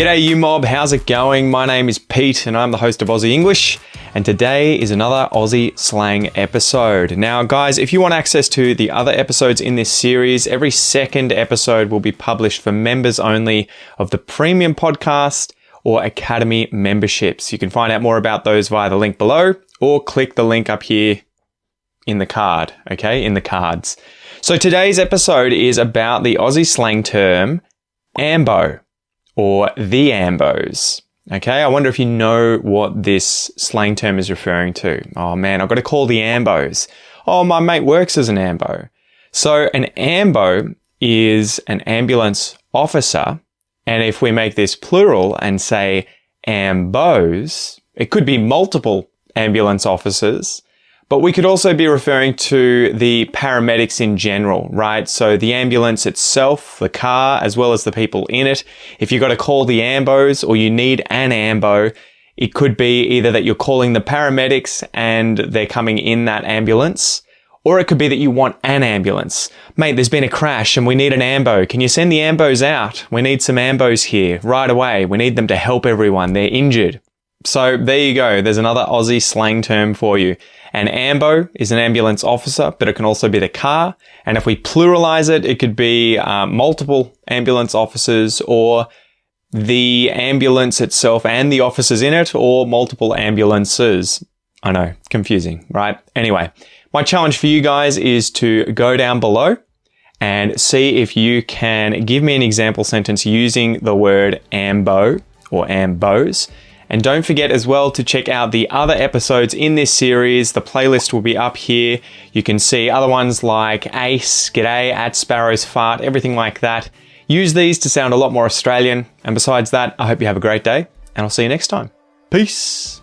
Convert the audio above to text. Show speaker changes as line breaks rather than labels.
G'day you mob, how's it going? My name is Pete and I'm the host of Aussie English, and today is another Aussie Slang episode. Now guys, if you want access to the other episodes in this series, every second episode will be published for members only of the Premium Podcast or Academy memberships. You can find out more about those via the link below or click the link up here in the card, okay? In the cards. So today's episode is about the Aussie slang term Ambo, or the Ambos. Okay, I wonder if you know what this slang term is referring to. Oh man, I've got to call the Ambos. Oh, my mate works as an Ambo. So an Ambo is an ambulance officer. And if we make this plural and say Ambos, it could be multiple ambulance officers. But we could also be referring to the paramedics in general, right? So the ambulance itself, the car, as well as the people in it. If you've got to call the Ambos or you need an Ambo, it could be either that you're calling the paramedics and they're coming in that ambulance, or it could be that you want an ambulance. Mate, there's been a crash and we need an Ambo. Can you send the Ambos out? We need some Ambos here right away. We need them to help everyone. They're injured. So there you go. There's another Aussie slang term for you. An Ambo is an ambulance officer, but it can also be the car. And if we pluralize it, it could be multiple ambulance officers, or the ambulance itself and the officers in it, or multiple ambulances. I know, confusing, right? Anyway, my challenge for you guys is to go down below and see if you can give me an example sentence using the word Ambo or Ambos. And don't forget as well to check out the other episodes in this series. The playlist will be up here. You can see other ones like Ace, G'day, At Sparrow's Fart, everything like that. Use these to sound a lot more Australian. And besides that, I hope you have a great day and I'll see you next time. Peace.